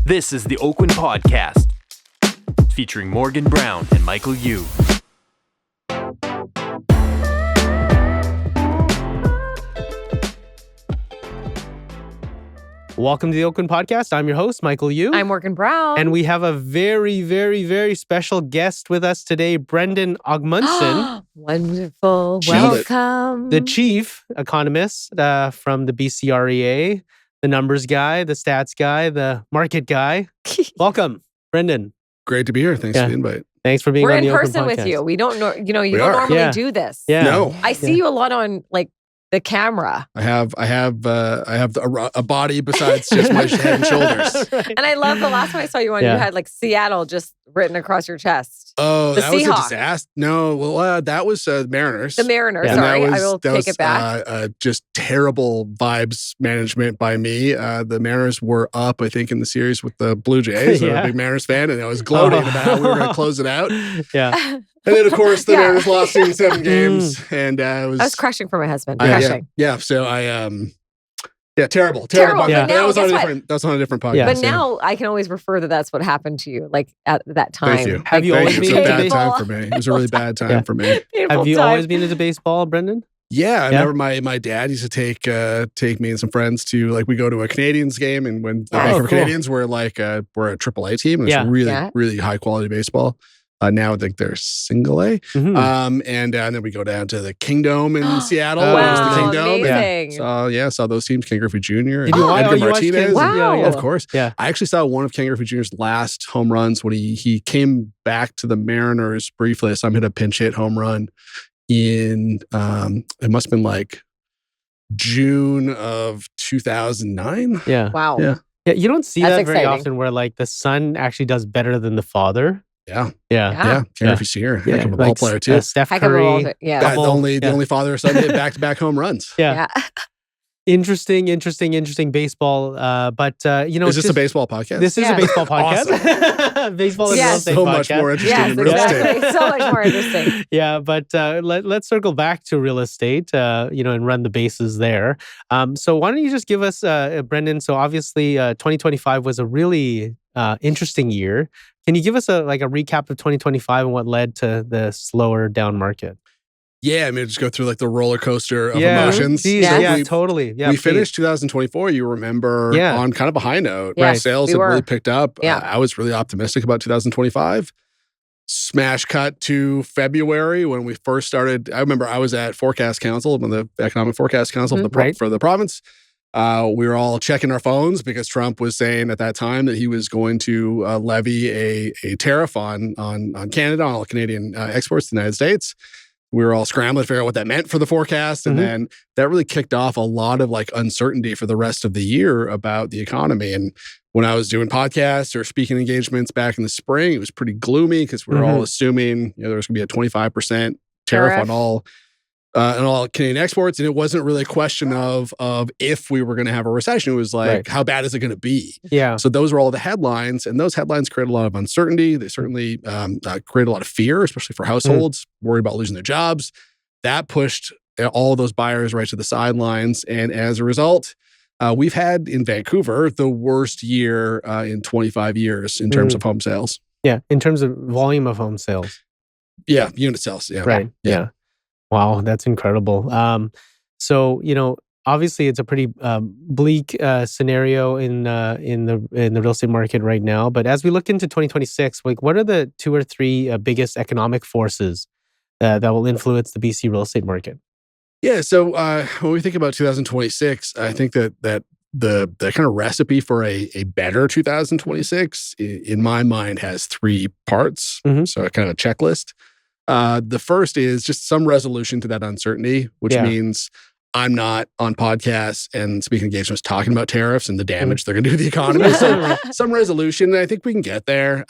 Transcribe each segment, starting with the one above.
This is the Oakwyn Podcast, featuring Morgan Browne and Michael Uy. Welcome to the Oakwyn Podcast. I'm your host, Michael Uy. I'm Morgan Browne. And we have a very, very, very special guest with us today, Brendon Ogmundson. Wonderful. Welcome. The chief economist from the BCREA, the numbers guy, the stats guy, the market guy. Welcome, Brendon. Great to be here. Thanks for the invite. Thanks for being We're on the Oakwyn Podcast. We're in person with you. We don't know, you don't normally do this. Yeah. No. I see you a lot on the camera. I have a body besides just my head and shoulders. Right. And I love the last time I saw you on, you had Seattle just written across your chest. Oh, that was a Seahawks. disaster. No, well, that was Mariners. The Mariners, Yeah. sorry. I will take it back. Just terrible vibes management by me. The Mariners were up, I think, in the series with the Blue Jays. I'm a big Mariners fan, and I was gloating about how we were going to close it out. Yeah. And then, of course, the Mariners lost in 7 games. And I was crushing for my husband. crushing. Yeah, so terrible. Yeah. That was on a different podcast. Yeah. But now I can always refer that that's what happened to you, like at that time. Thank you. Have you always It was been a into bad baseball? time for me. It was a really bad time for me. Have you always been into baseball, Brendon? Yeah, I remember my dad used to take me and some friends to we go to a Canadians game, and when the Vancouver Canadians were we're a AAA team, it was really high quality baseball. Now I think they're single A. Mm-hmm. And then we go down to the Kingdom in Seattle. Oh, It was the Kingdom. amazing. Saw those teams, Ken Griffey Jr. and Did you watch- Edgar you watched Martinez. Ken- Wow. Yeah, of course. Yeah. I actually saw one of Ken Griffey Jr.'s last home runs when he came back to the Mariners briefly. I saw him hit a pinch hit home run in, it must have been June of 2009. Yeah. Wow. Yeah. Yeah, you don't see That's that very exciting. often where the son actually does better than the father. Yeah. Yeah. Ken Griffey Sr. Heck of a ball Like player too. Steph Heck of a Curry. ball- yeah. The couple- only father or son to hit back-to-back home runs. Yeah. Interesting baseball. But Is this a baseball podcast? This is a baseball podcast. Baseball and real estate So podcast. much more interesting Yes, than real estate. exactly. So much more interesting. Yeah, but let's circle back to real estate, and run the bases there. So why don't you just give us, Brendon? So obviously, 2025 was a really interesting year. Can you give us a recap of 2025 and what led to the slower down market? Yeah, I mean, just go through the roller coaster of emotions. Geez, Yes. yeah, totally. Yeah, we please. finished 2024, you remember, on kind of a high note. Yes, Sales we had were. really picked up. Yeah. I was really optimistic about 2025. Smash cut to February when we first started. I remember I was at Forecast Council, the Economic Forecast Council for the province. We were all checking our phones because Trump was saying at that time that he was going to levy a tariff on Canada, on all Canadian exports to the United States. We were all scrambling to figure out what that meant for the forecast. And then that really kicked off a lot of uncertainty for the rest of the year about the economy. And when I was doing podcasts or speaking engagements back in the spring, it was pretty gloomy because we were all assuming there was going to be a 25% tariff on all Canadian exports. And it wasn't really a question of if we were going to have a recession. It was how bad is it going to be? Yeah. So those were all the headlines, and those headlines created a lot of uncertainty. They certainly created a lot of fear, especially for households, worried about losing their jobs. That pushed all of those buyers right to the sidelines. And as a result, we've had in Vancouver the worst year in 25 years in terms of home sales. Yeah, in terms of volume of home sales. Yeah, unit sales. Yeah. Right. Yeah. Wow, that's incredible. So obviously it's a pretty bleak scenario in the real estate market right now. But as we look into 2026, what are the 2 or 3 biggest economic forces that will influence the BC real estate market? Yeah. So when we think about 2026, I think that the kind of recipe for a better 2026, in my mind, has 3 parts. So kind of a checklist. The first is just some resolution to that uncertainty, which means I'm not on podcasts and speaking engagements talking about tariffs and the damage they're going to do to the economy. So some resolution, and I think we can get there.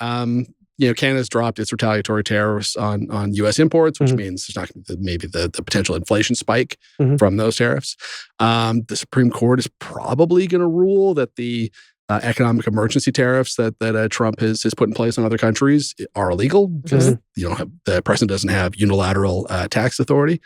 Canada's dropped its retaliatory tariffs on U.S. imports, which means there's not going to be maybe the potential inflation spike from those tariffs. The Supreme Court is probably going to rule that the economic emergency tariffs that Trump has put in place on other countries are illegal because the president doesn't have unilateral tax authority.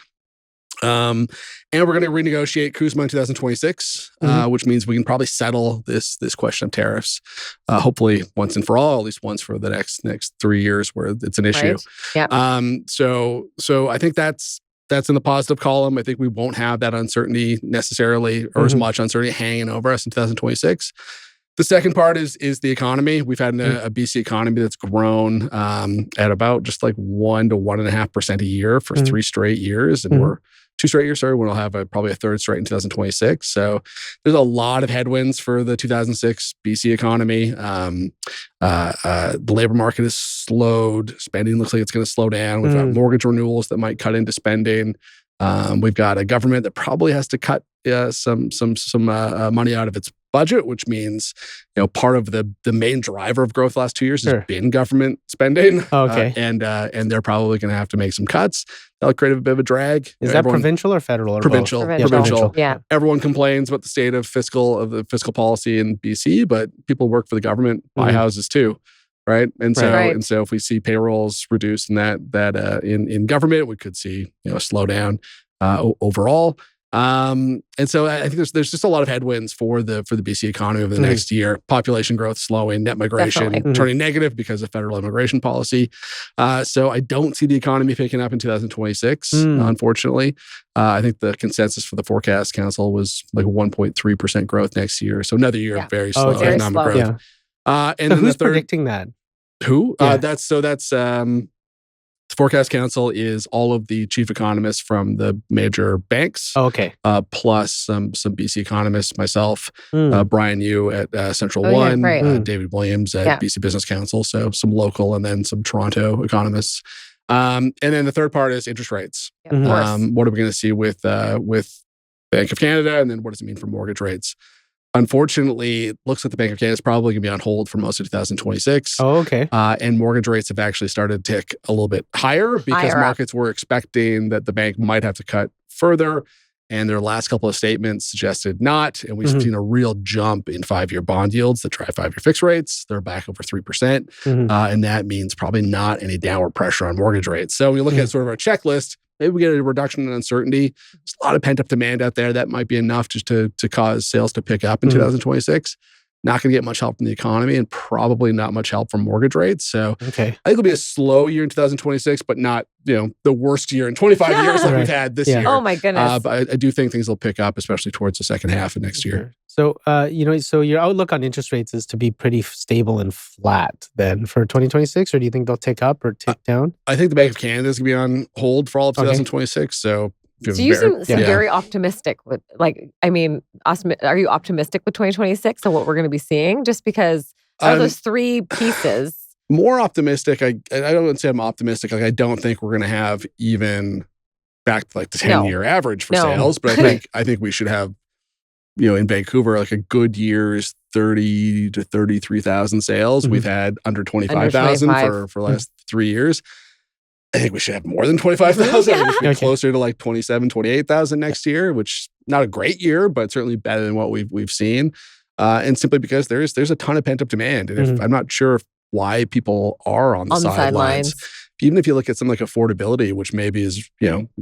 And we're going to renegotiate CUSMA in 2026, which means we can probably settle this question of tariffs, hopefully once and for all, at least once for the next 3 years where it's an issue. Right. Yeah. So I think that's in the positive column. I think we won't have that uncertainty necessarily, or as much uncertainty hanging over us in 2026. The second part is the economy. We've had a BC economy that's grown at about just like 1 to 1.5% a year for 3 straight years, and we're 2 straight years. Sorry, we'll have probably a third straight in 2026. So there's a lot of headwinds for the 2006 BC economy. The labor market has slowed. Spending looks like it's going to slow down. We've got mortgage renewals that might cut into spending. We've got a government that probably has to cut some money out of its budget, which means part of the main driver of growth the last 2 years has been government spending. Okay, and they're probably going to have to make some cuts. That'll create a bit of a drag. Is that provincial or federal? Or provincial? Both? Provincial. Yeah. Everyone complains about the state of the fiscal policy in BC, but people work for the government, buy houses too. Right. And so if we see payrolls reduced in in government, we could see a slowdown overall. And so I think there's just a lot of headwinds for the BC economy over the next year. Population growth slowing, net migration turning negative because of federal immigration policy. So I don't see the economy picking up in 2026, unfortunately. I think the consensus for the Forecast Council was like 1.3% growth next year. So another year of very slow economic growth. Yeah. And so who's predicting that? Who? Yeah. That's the Forecast Council is all of the chief economists from the major banks. Okay. Plus some BC economists, myself, Brian Yu at Central One, David Williams at BC Business Council. So some local and then some Toronto economists. And then the third part is interest rates. What are we going to see with Bank of Canada, and then what does it mean for mortgage rates? Unfortunately, it looks like the Bank of Canada is probably going to be on hold for most of 2026. Oh, okay. And mortgage rates have actually started to tick a little bit higher because markets were expecting that the bank might have to cut further. And their last couple of statements suggested not. And we've seen a real jump in 5-year bond yields that drive 5-year fixed rates. They're back over 3%. And that means probably not any downward pressure on mortgage rates. So when you look at sort of our checklist, maybe we get a reduction in uncertainty. There's a lot of pent-up demand out there. That might be enough just to cause sales to pick up in 2026. Not going to get much help from the economy and probably not much help from mortgage rates. So I think it'll be a slow year in 2026, but not the worst year in 25 years like we've had this year. Oh my goodness. But I do think things will pick up, especially towards the second half of next year. So, so your outlook on interest rates is to be pretty stable and flat then for 2026, or do you think they'll tick up or tick down? I think the Bank of Canada is going to be on hold for all of 2026. So you seem very optimistic with, are you optimistic with 2026 and what we're going to be seeing? Just because of those 3 pieces. More optimistic. I don't want to say I'm optimistic. I don't think we're going to have even back to the 10-year average for sales, but I think we should have, in Vancouver, a good year's 30 to 33,000 sales. We've had under 25,000 for the last 3 years. I think we should have more than 25,000. I think we should be closer to 27, 28,000 next year, which not a great year, but certainly better than what we've seen. And simply because there's a ton of pent-up demand. And I'm not sure why people are on the sidelines. Even if you look at something like affordability, which maybe is,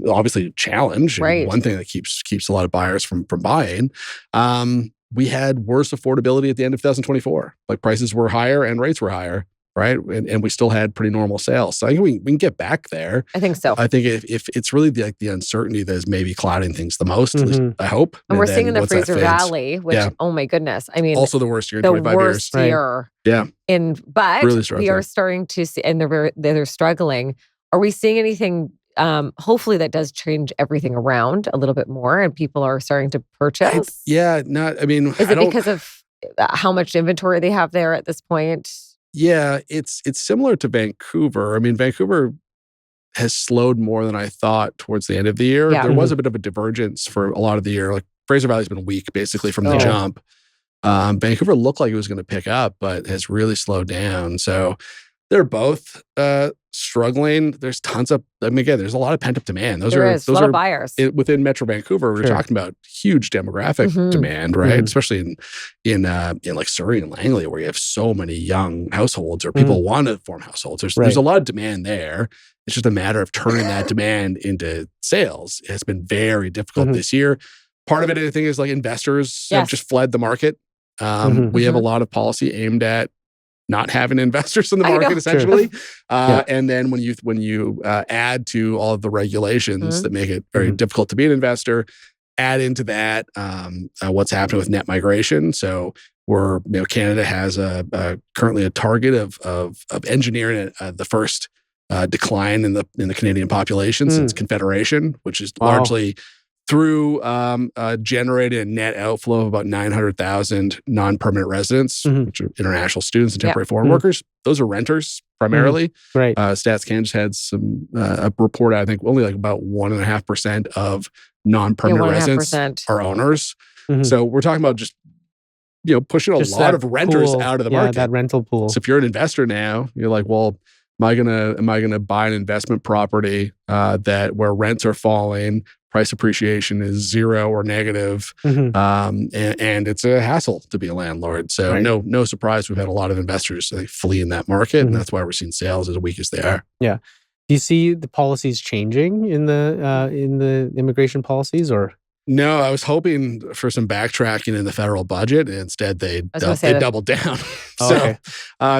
obviously a challenge, and one thing that keeps a lot of buyers from buying. We had worse affordability at the end of 2024. Prices were higher and rates were higher. Right. And we still had pretty normal sales. So I think we can get back there. I think so. I think if it's really the uncertainty that is maybe clouding things the most, at least I hope. And we're seeing in the Fraser Valley, which, oh my goodness. I mean, also the worst year in 25 years. The worst year. Yeah. But really we are starting to see, and they're struggling. Are we seeing anything, hopefully that does change everything around a little bit more and people are starting to purchase? Is it because of how much inventory they have there at this point? Yeah, it's similar to Vancouver. I mean, Vancouver has slowed more than I thought towards the end of the year. Yeah. There was a bit of a divergence for a lot of the year. Fraser Valley's been weak basically from the jump. Vancouver looked like it was going to pick up, but has really slowed down. So They're both struggling. There's tons of, again, there's a lot of pent-up demand. Those There are is a lot of buyers. Within Metro Vancouver, we're talking about huge demographic demand, right? Especially in like Surrey and Langley, where you have so many young households or people want to form households. There's a lot of demand there. It's just a matter of turning that demand into sales. It has been very difficult this year. Part of it, I think, is like investors have just fled the market. We have a lot of policy aimed at not having investors in the market, essentially. And then when you add to all of the regulations that make it very difficult to be an investor, add into that what's happening with net migration. So Canada has currently a target of engineering the first decline in the Canadian population since Confederation, which is largely through generating a net outflow of about 900,000 non-permanent residents, which are international students and temporary foreign workers. Those are renters primarily. Right. Stats Canada had a report, I think only like about 1.5% of non-permanent residents are owners. So we're talking about just pushing a lot of renters out of the market. That rental pool. So if you're an investor now, you're like, well, am I gonna buy an investment property where rents are falling, price appreciation is zero or negative, and it's a hassle to be a landlord. So no surprise we've had a lot of investors flee in that market, and that's why we're seeing sales as weak as they are. Yeah. Do you see the policies changing in the immigration policies, or? No, I was hoping for some backtracking in the federal budget, and instead they doubled down.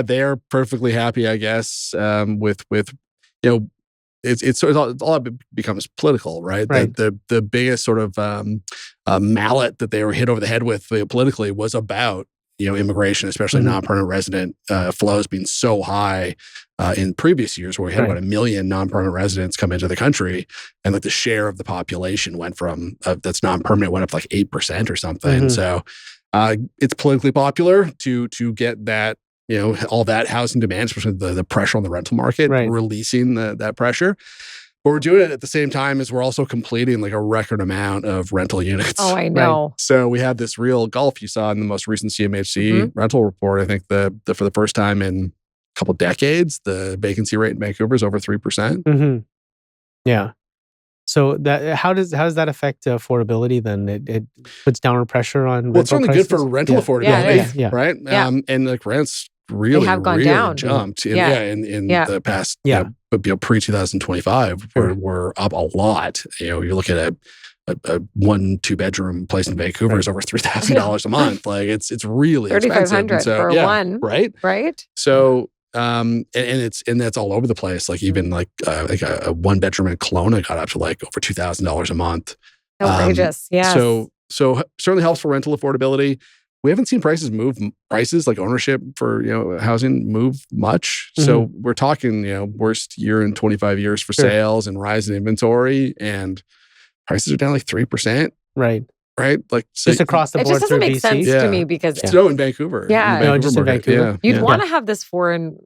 They're perfectly happy, I guess, with it's all becomes political, right? The biggest sort of mallet that they were hit over the head with politically was about immigration, especially non-permanent resident flows being so high in previous years, where we had about 1 million non-permanent residents come into the country, and like the share of the population went from that's non-permanent went up to like 8% or something. So it's politically popular to get that all that housing demand, especially the pressure on the rental market, releasing that pressure. But we're doing it at the same time as we're also completing like a record amount of rental units. Oh, I know. So we have this real gulf you saw in the most recent CMHC rental report. I think for the first time in a couple decades, the vacancy rate in Vancouver is over 3%. Yeah. So how does that affect affordability then? It puts downward pressure on rental it's certainly prices? good for rental affordability, right? Yeah. And like rents really down. jumped in the past pre-2025 we're up a lot. You look at a 1-2 bedroom place in Vancouver is over $3,000 a month. Like it's really expensive. $3,500 for one, right? So and that's all over the place. Like even like a 1 bedroom in Kelowna got up to like over $2,000 a month. Outrageous. So certainly helps for rental affordability. We haven't seen prices like ownership for housing move much. So we're talking worst year in 25 years for sales and rise in inventory, and prices are down like 3%. Right. Like just across the board. It just doesn't make BC. sense to me because so in Vancouver. Just in Vancouver. You'd want to have this foreign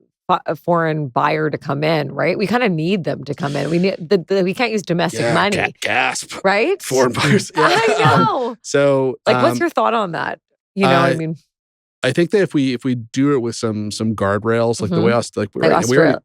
buyer to come in, right? We kind of need them to come in. We need we can't use domestic money. Gasp. Right? Foreign buyers. I know. So what's your thought on that? You know what I mean? I think that if we do it with some guardrails, like the way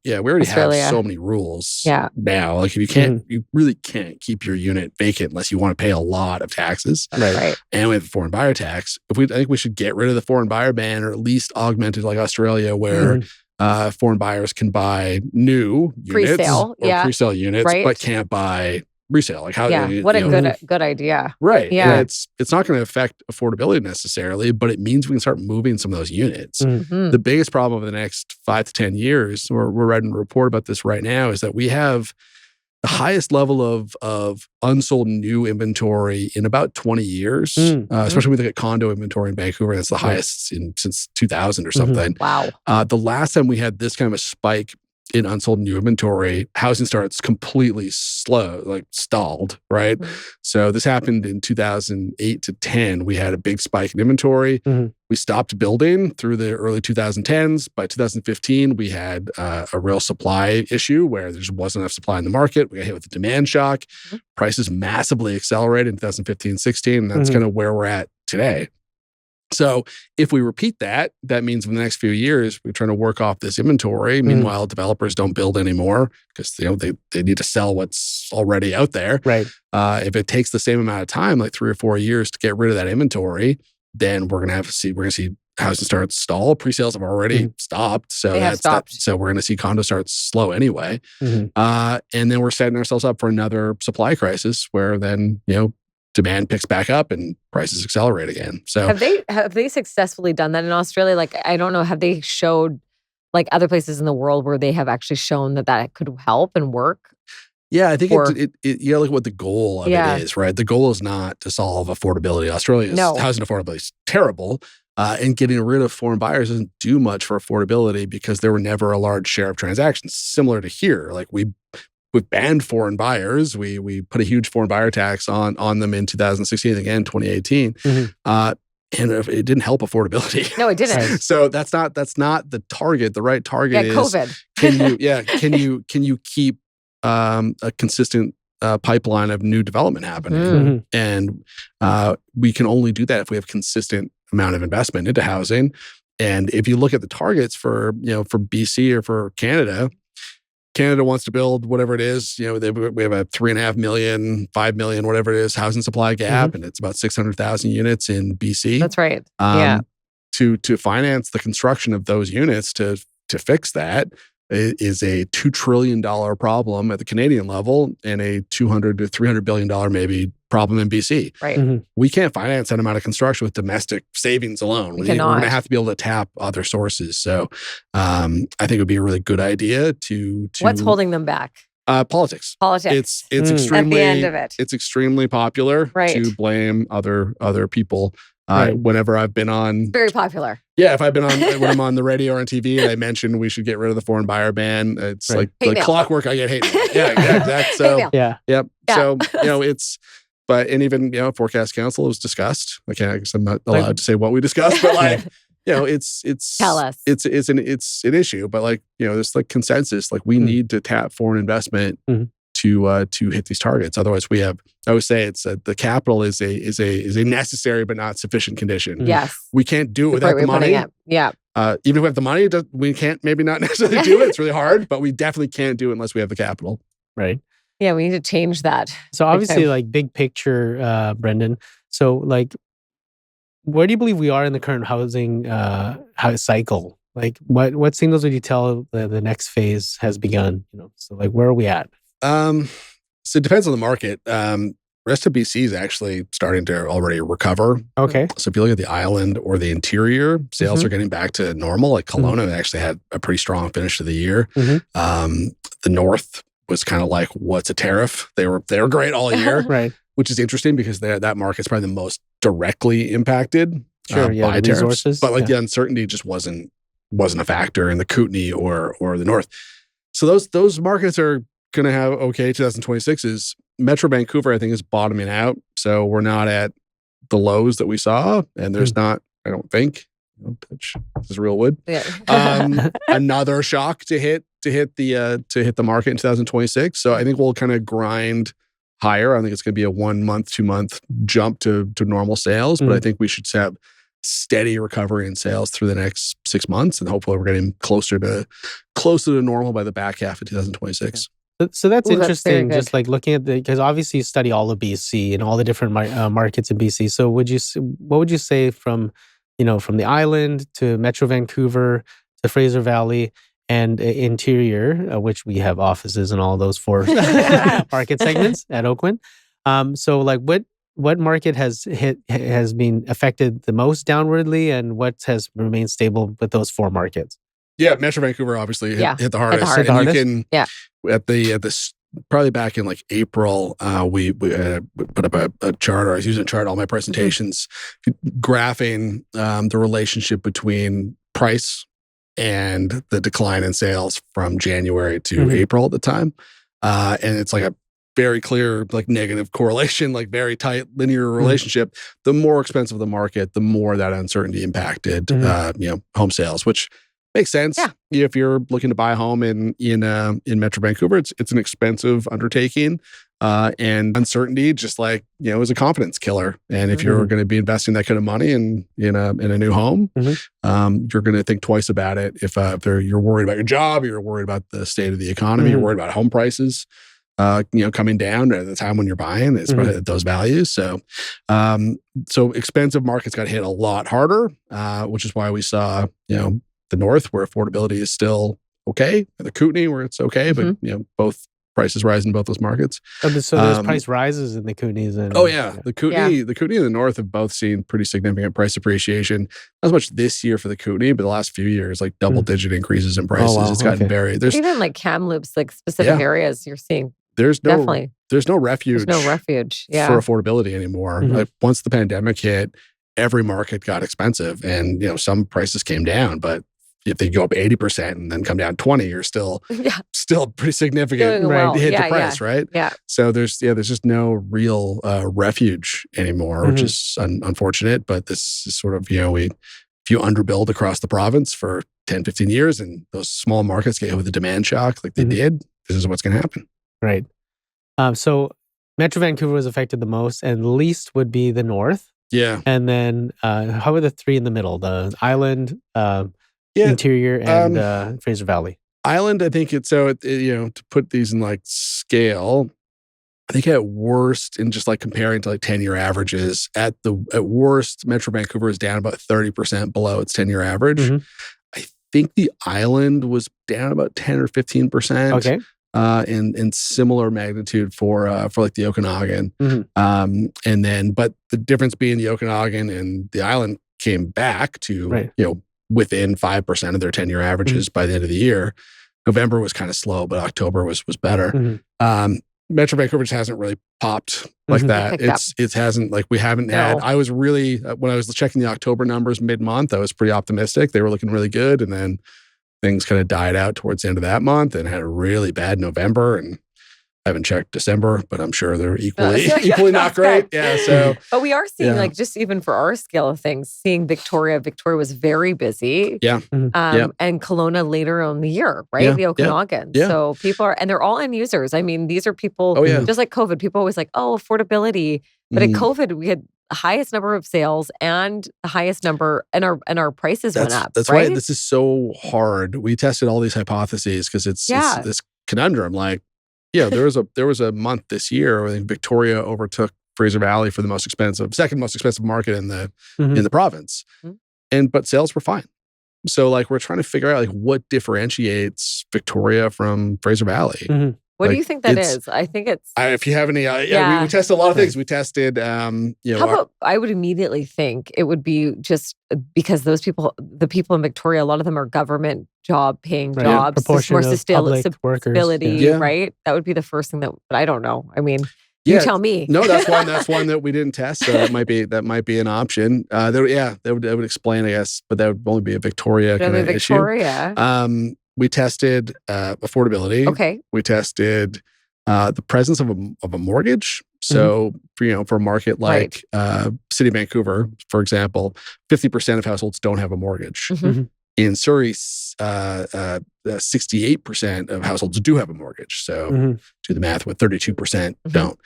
we already have so many rules now. Like if you can't, you really can't keep your unit vacant unless you want to pay a lot of taxes. Right. And we have a foreign buyer tax. I think we should get rid of the foreign buyer ban, or at least augment it like Australia, where foreign buyers can buy new units pre-sale, pre-sale units, but can't buy resale. Like how? What a good idea. Right. Yeah. And it's not going to affect affordability necessarily, but it means we can start moving some of those units. The biggest problem over the next 5 to 10 years, we're writing a report about this right now, is that we have the highest level of unsold new inventory in about 20 years, especially when we look at condo inventory in Vancouver. That's the highest since 2000 or something. Wow. The last time we had this kind of a spike in unsold new inventory, housing starts completely stalled, right? So this happened in 2008 to 10. We had a big spike in inventory. We stopped building through the early 2010s. By 2015, we had a real supply issue where there just wasn't enough supply in the market. We got hit with a demand shock. Prices massively accelerated in 2015, 16. And that's kind of where we're at today. So if we repeat that, that means in the next few years, we're trying to work off this inventory. Meanwhile, developers don't build anymore because they need to sell what's already out there. Right. If it takes the same amount of time, like 3 or 4 years to get rid of that inventory, then we're going to see housing starts stall. Pre-sales have already stopped. So so we're going to see condo starts slow anyway. And then we're setting ourselves up for another supply crisis where then, demand picks back up and prices accelerate again. So have they successfully done that in Australia? Like, I don't know, have they showed like other places in the world where they have actually shown that could help and work? Yeah, I think you gotta look at what the goal of it is, right? The goal is not to solve affordability. Australia's housing affordability is terrible. And getting rid of foreign buyers doesn't do much for affordability because there were never a large share of transactions. Similar to here, like we've banned foreign buyers. We put a huge foreign buyer tax on them in 2016, again 2018, and it didn't help affordability. No, it didn't. So that's not the target. The right target is COVID. Can you keep a consistent pipeline of new development happening, and we can only do that if we have consistent amount of investment into housing. And if you look at the targets for BC or for Canada wants to build whatever it is. We have a 3.5 million, 5 million, whatever it is, housing supply gap, and it's about 600,000 units in BC. That's right. To finance the construction of those units to fix that is a $2 trillion problem at the Canadian level and a $200 to $300 billion maybe problem in BC. Right. We can't finance that amount of construction with domestic savings alone. We're going to have to be able to tap other sources. So I think it would be a really good idea to What's holding them back? Politics. It's extremely at the end of it. It's extremely popular to blame other people. Whenever I've been on, very popular. Yeah, if I've been on when I'm on the radio or on TV and I mention we should get rid of the foreign buyer ban, it's like clockwork. I get hate mail. Yeah, exactly. So yep. So but even Forecast Council was discussed. I guess I'm not allowed to say what we discussed, but it's tell us. It's an issue, but there's consensus. We need to tap foreign investment to hit these targets. Otherwise, I always say it's the capital is a necessary but not sufficient condition. Yes, we can't do it without the money. Yeah, even if we have the money, we can't maybe not necessarily do it. It's really hard, but we definitely can't do it unless we have the capital. Right. Yeah, we need to change that. So obviously, big picture, Brendon. So where do you believe we are in the current housing cycle? What signals would you tell the next phase has begun? So where are we at? So it depends on the market. Rest of BC is actually starting to already recover. Okay. So if you look at the island or the interior, sales are getting back to normal. Kelowna actually had a pretty strong finish to the year. The north was kind of what's a tariff? They were great all year, right? Which is interesting because that market's probably the most directly impacted by tariffs. Resources, but the uncertainty just wasn't a factor in the Kootenay or the north. So those markets are going to have 2026 is Metro Vancouver, I think, is bottoming out. So we're not at the lows that we saw, and there's not, I don't think, pitch. This is real wood. Yeah. Another shock to hit the market in 2026. So I think we'll kind of grind higher. I think it's going to be a 1 month, 2 month jump to normal sales, but I think we should have steady recovery in sales through the next 6 months, and hopefully we're getting closer to normal by the back half of 2026. So that's interesting. Just looking at because obviously you study all of BC and all the different markets in BC. So what would you say from the island to Metro Vancouver to Fraser Valley and interior, which we have offices in all those 4 market segments at Oakwyn. So what market has been affected the most downwardly, and what has remained stable with those 4 markets? Yeah, Metro Vancouver obviously hit the hardest. You can at the probably back in April, we put up a chart, or I was using a chart all my presentations, graphing the relationship between price and the decline in sales from January to April at the time. And it's a very clear negative correlation, very tight linear relationship. The more expensive the market, the more that uncertainty impacted home sales, which makes sense. Yeah. If you're looking to buy a home in Metro Vancouver, it's an expensive undertaking. And uncertainty, just like, is a confidence killer. And if you're going to be investing that kind of money in a new home, you're going to think twice about it. If you're worried about your job, you're worried about the state of the economy, you're worried about home prices, coming down at the time when you're buying, it's probably at those values. So expensive markets got hit a lot harder, which is why we saw, the North where affordability is still okay, and the Kootenay where it's okay, but both prices rise in both those markets. So there's price rises in the Kootenays. The Kootenay and the North have both seen pretty significant price appreciation. Not as much this year for the Kootenay, but the last few years, like double-digit increases in prices. It's gotten there's even like Kamloops, like specific areas you're seeing. There's no refuge. There's no refuge for affordability anymore. Like once the pandemic hit, every market got expensive, and some prices came down, but if they go up 80% and then come down 20, you're still pretty significant hit to price, right? Yeah. So there's just no real refuge anymore, which is unfortunate. But this is sort of, if you underbuild across the province for 10, 15 years and those small markets get hit with a demand shock like they did, this is what's going to happen. Right. So Metro Vancouver was affected the most, and least would be the North. Yeah. And then how are the three in the middle? The Island, Interior, and Fraser Valley. Island, I think to put these in like scale, I think at worst, in just like comparing to like 10-year averages, at worst, Metro Vancouver is down about 30% below its 10-year average. I think the Island was down about 10 or 15%. Okay. In similar magnitude for like the Okanagan. And then, but the difference being the Okanagan and the Island came back to, within 5% of their 10-year averages by the end of the year. November was kind of slow, but October was better. Metro Vancouver just hasn't really popped like that. It hasn't, like we haven't had, I was really, when I was checking the October numbers mid-month, I was pretty optimistic. They were looking really good. And then things kind of died out towards the end of that month and had a really bad November. And I haven't checked December, but I'm sure they're equally not great. Yeah. So, but we are seeing, like, just even for our scale of things, seeing Victoria was very busy. Yeah. And Kelowna later on in the year, right? The Okanagan. Yeah. So people are, and they're all end users. I mean, these are people, just like COVID, people always like, affordability. But at COVID, we had the highest number of sales and the highest number, and our prices went up. That's right. This is so hard. We tested all these hypotheses because it's this conundrum. Like, there was a month this year where I think Victoria overtook Fraser Valley for the second most expensive market in the province, but sales were fine. So like we're trying to figure out like what differentiates Victoria from Fraser Valley. What do you think that is? I think it's... if you have any... we tested a lot of things. We tested... How about, I would immediately think it would be just because the people in Victoria, a lot of them are government paying jobs. Proportion more of public stability, workers. right? That would be the first thing but I don't know. I mean, you tell me. No, that's one that we didn't test. So that might be an option. That would explain, I guess, but that would only be a Victoria kind of issue. We tested affordability. Okay. We tested the presence of a mortgage. So for a market like City of Vancouver, for example, 50% of households don't have a mortgage. In Surrey, 68% of households do have a mortgage. So do the math, with 32% don't.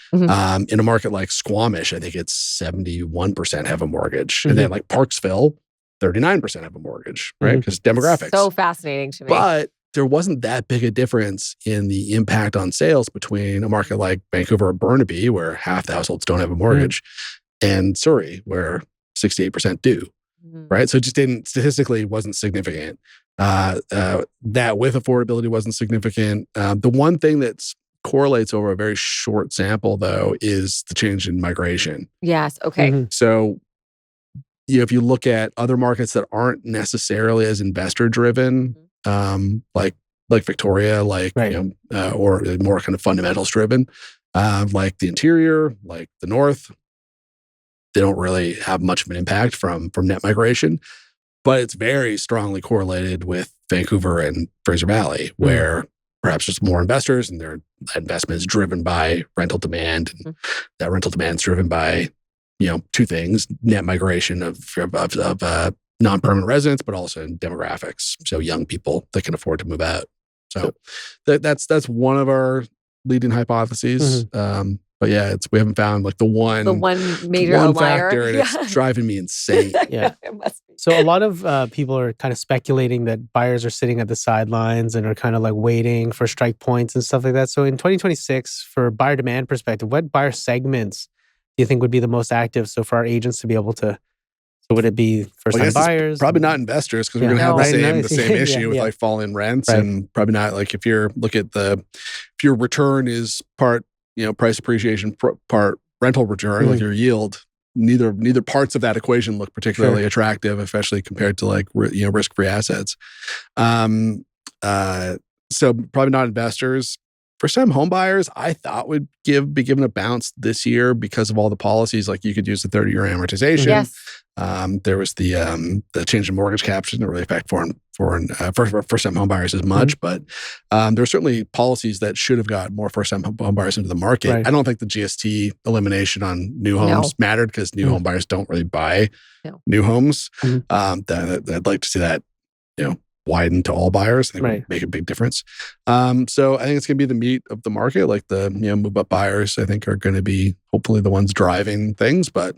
In a market like Squamish, I think it's 71% have a mortgage. And then like Parksville, 39% have a mortgage, right? Because demographics. So fascinating to me. But there wasn't that big a difference in the impact on sales between a market like Vancouver or Burnaby, where half the households don't have a mortgage, and Surrey, where 68% do, right? So it just statistically wasn't significant. That with affordability wasn't significant. The one thing that correlates over a very short sample, though, is the change in migration. Yes. Okay. So if you look at other markets that aren't necessarily as investor driven, like Victoria, or more kind of fundamentals driven, like the Interior, like the North, they don't really have much of an impact from net migration, but it's very strongly correlated with Vancouver and Fraser Valley, where perhaps just more investors, and their investment is driven by rental demand, and that rental demand is driven by two things: net migration of non-permanent residents, but also in demographics. So young people that can afford to move out. So that's one of our leading hypotheses. But yeah, we haven't found like the one major outlier. factor, and it's driving me insane. Yeah. It must be. So a lot of people are kind of speculating that buyers are sitting at the sidelines and are kind of like waiting for strike points and stuff like that. So in 2026, for buyer demand perspective, what buyer segments do you think would be the most active? So for our agents to be able to, so would it be first-time buyers? Probably not investors, because we're going to have the same issue with like falling rents, and probably not like if your return is part price appreciation, part rental return, like your yield. Neither parts of that equation look particularly attractive, especially compared to like risk-free assets. So probably not investors. First-time home buyers, I thought would be given a bounce this year because of all the policies. Like you could use the 30-year amortization. Yes. There was the change in mortgage caps didn't really affect first-time home buyers as much, but there are certainly policies that should have got more first-time home buyers into the market. Right. I don't think the GST elimination on new homes mattered, because new home buyers don't really buy new homes. I'd like to see that, widen to all buyers. I think would make a big difference. So I think it's going to be the meat of the market. Like the move-up buyers, I think, are going to be hopefully the ones driving things, but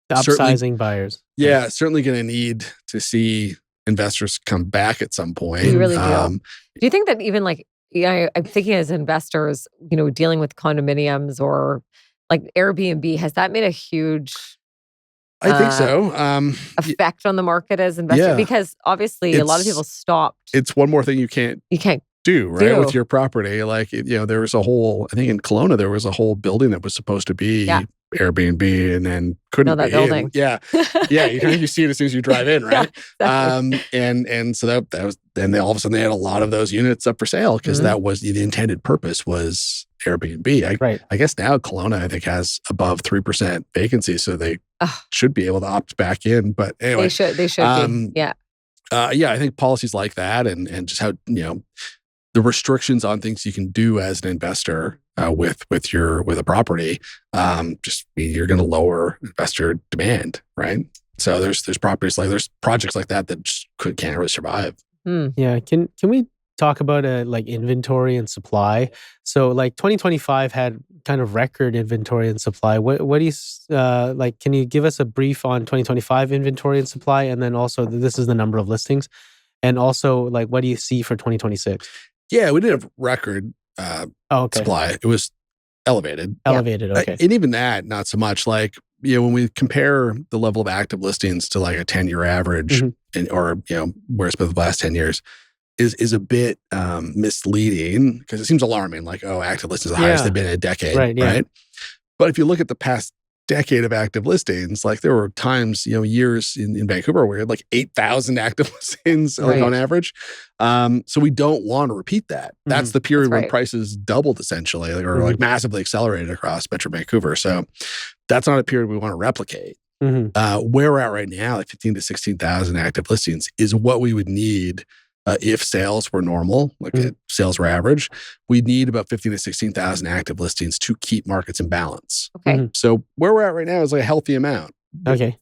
the upsizing buyers. Yeah, certainly going to need to see investors come back at some point. You really do. Do you think that even like, I'm thinking as investors, dealing with condominiums or like Airbnb, has that made a huge I think so. Effect on the market as investors? Because obviously a lot of people stopped. It's one more thing you can't do, right? With your property. Like, there was a whole, I think in Kelowna, there was a whole building that was supposed to be Airbnb and then couldn't be. Building. You see it as soon as you drive in, right? Exactly. And so that was, then all of a sudden they had a lot of those units up for sale, because that was the intended purpose was Airbnb. I guess now Kelowna, I think, has above 3% vacancy, so they should be able to opt back in. But anyway, they should be. Yeah. I think policies like that and just how the restrictions on things you can do as an investor with a property just mean you're going to lower investor demand, right? So there's projects like that just can't really survive. Yeah, can we talk about like inventory and supply? So like 2025 had kind of record inventory and supply. What do you like? Can you give us a brief on 2025 inventory and supply, and then also this is the number of listings, and also like what do you see for 2026? Yeah, we didn't have record supply. It was elevated. Okay. And even that, not so much. Like, when we compare the level of active listings to like a 10-year average, or where it's been the last 10 years, is a bit misleading, because it seems alarming. Like, active listings are the highest they've been in a decade, right? But if you look at the past decade of active listings, like there were times, years in Vancouver where we had like 8,000 active listings on average. So we don't want to repeat that. That's the period when prices doubled essentially, or like massively accelerated across Metro Vancouver. So that's not a period we want to replicate. Where we're at right now, like 15,000 to 16,000 active listings is what we would need if sales were normal, like if sales were average. We need about 15,000 to 16,000 active listings to keep markets in balance. Okay. So where we're at right now is like a healthy amount. Okay.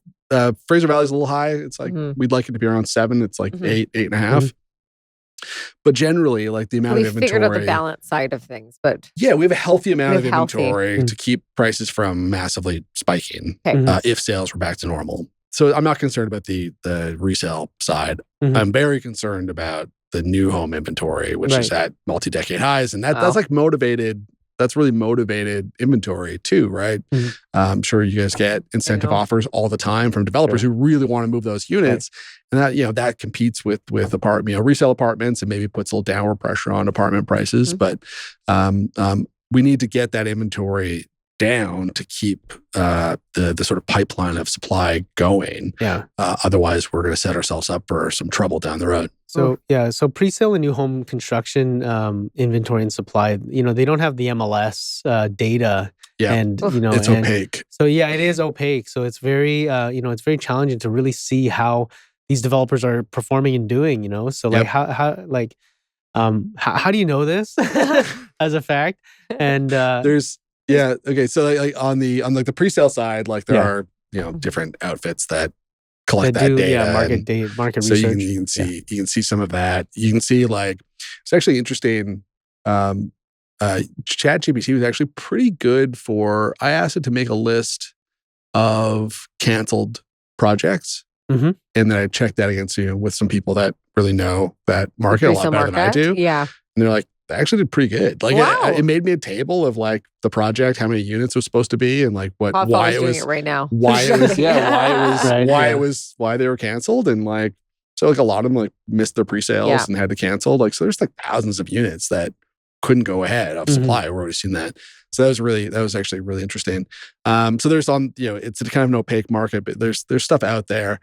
Fraser Valley's a little high. It's like we'd like it to be around 7. It's like 8.5. But generally, like the amount of inventory. We figured out the balance side of things, but yeah, we have a healthy amount of inventory to keep prices from massively spiking if sales were back to normal. So I'm not concerned about the resale side. I'm very concerned about the new home inventory, which is at multi-decade highs, and that's like motivated. That's really motivated inventory too, right? I'm sure you guys get incentive offers all the time from developers who really want to move those units, and that that competes with resale apartments, and maybe puts a little downward pressure on apartment prices. But we need to get that inventory down to keep the sort of pipeline of supply going. Otherwise, we're going to set ourselves up for some trouble down the road. So so pre-sale and new home construction inventory and supply, they don't have the MLS data. And it's opaque. So it is opaque. So it's very it's very challenging to really see how these developers are performing and doing. So like how do you know this as a fact? And there's okay. So like on the pre-sale side, like there are different outfits that collect that data. Market so research. You can see some of that. You can see like it's actually interesting. ChatGPT was actually pretty good for. I asked it to make a list of canceled projects, and then I checked that against with some people that really know that market a lot better than I do. Yeah, and they're like, they actually did pretty good. Like, wow. it made me a table of like the project, how many units it was supposed to be, and like why it was doing it right now. Why it was, why they were canceled, and like so like a lot of them like missed their pre-sales and had to cancel. Like so, there's like thousands of units that couldn't go ahead of supply. We've already seen that. So that was actually really interesting. So there's it's a kind of an opaque market, but there's stuff out there.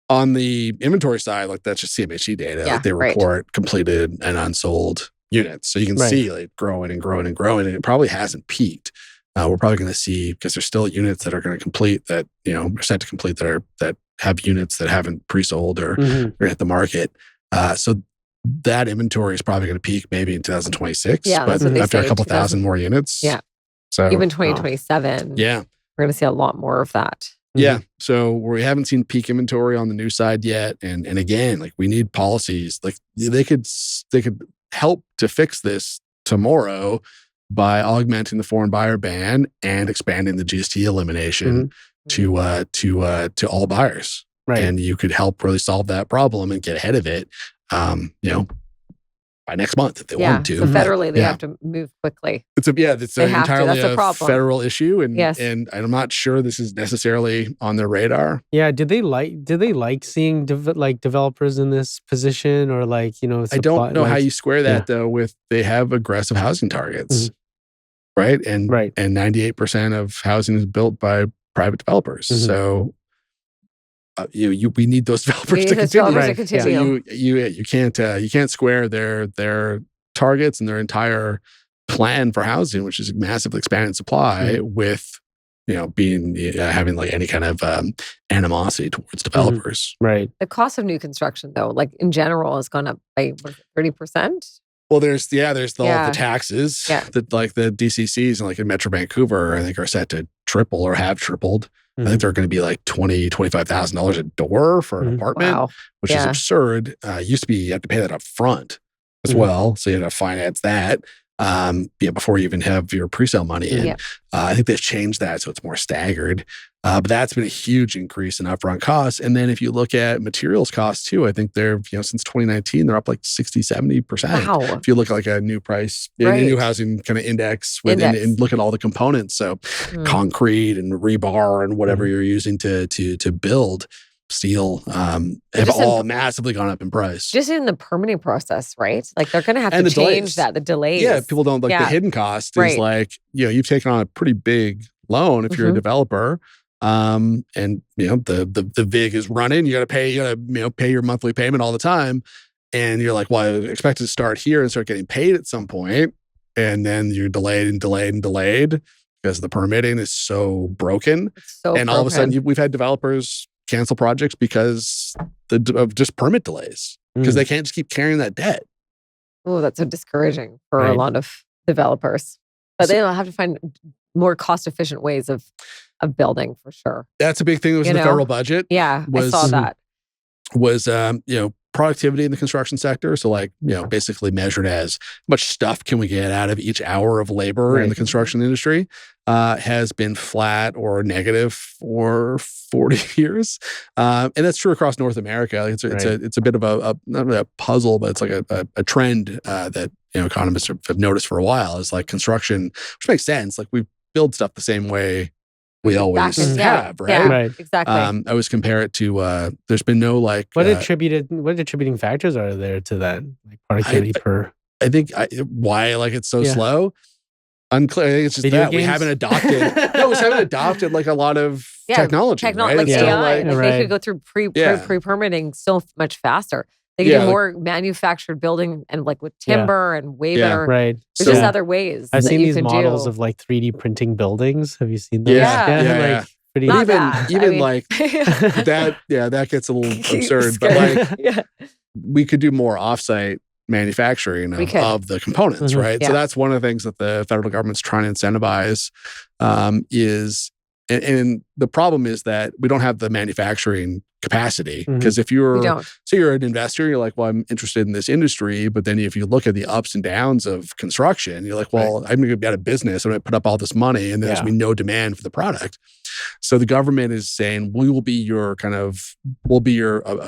On the inventory side, like that's just CMHC data. Like they report completed and unsold units. So you can see like growing and growing and growing, and it probably hasn't peaked. We're probably going to see, because there's still units that are going to complete that, are set to complete that have units that haven't pre-sold or hit the market. So that inventory is probably going to peak maybe in 2026, but after a couple thousand more units. Yeah. So even 2027. Yeah. We're going to see a lot more of that. Yeah. So we haven't seen peak inventory on the new side yet. And again, like we need policies. Like they could help to fix this tomorrow by augmenting the foreign buyer ban and expanding the GST elimination to all buyers. Right. And you could help really solve that problem and get ahead of it, by next month if they want to. So federally, they have to move quickly. It's entirely a federal issue, and I'm not sure this is necessarily on their radar. Yeah, did they like seeing developers in this position, or I don't know how you square that though with they have aggressive housing targets, right? And 98% of housing is built by private developers, so. We need those developers to continue. So you can't square their targets and their entire plan for housing, which is massively expanded supply, with having like any kind of animosity towards developers. Right. The cost of new construction, though, like in general, has gone up by 30%. Well, there's the taxes that like the DCCs and like in Metro Vancouver, I think are set to triple or have tripled. I think they're going to be like $25,000 a door for an apartment, which is absurd. Used to be you have to pay that up front as well, so you have to finance that before you even have your pre-sale money in. I think they've changed that so it's more staggered. But that's been a huge increase in upfront costs. And then if you look at materials costs too, I think they're, since 2019, they're up like 60-70%. Wow. If you look at like a new price, a new housing kind of index and look at all the components. So concrete and rebar and whatever you're using to build steel have all massively gone up in price. Just in the permitting process, right? Like they're going to have to change the delays. Yeah, people don't like the hidden cost is like, you've taken on a pretty big loan if you're a developer. And the VIG is running. You got to pay your monthly payment all the time, and you're like, well, I expect to start here and start getting paid at some point, and then you're delayed because the permitting is so broken. All of a sudden, we've had developers cancel projects because of just permit delays because they can't just keep carrying that debt. Oh, that's so discouraging for a lot of developers, but they'll have to find more cost-efficient ways of building for sure. That's a big thing that was in the federal budget. Yeah, I saw that. Was, productivity in the construction sector. So like, basically measured as how much stuff can we get out of each hour of labor in the construction industry, has been flat or negative for 40 years. And that's true across North America. It's a bit of not really a puzzle, but it's like a trend that, economists have noticed for a while is like construction, which makes sense. Like we build stuff the same way we always have, right? Yeah, right. Exactly. I always compare it to there's been no like what attributing factors are there to that, like productivity per? I think why it's so slow. Unclear. I think it's just video that games? We haven't adopted like a lot of technology, right? Like AI, they could go through pre-permitting so much faster. They can do more manufactured building and like with timber and way better. Right. There's just other ways. I've seen these models of like 3D printing buildings. Have you seen those? Yeah. Pretty that gets a little absurd. But like we could do more offsite manufacturing of the components, right? Yeah. So that's one of the things that the federal government's trying to incentivize is And the problem is that we don't have the manufacturing capacity. Because if you're an investor, you're like, well, I'm interested in this industry. But then if you look at the ups and downs of construction, you're like, well, I'm going to be out of business. I'm going to put up all this money and there's going to be no demand for the product. So the government is saying, we will be your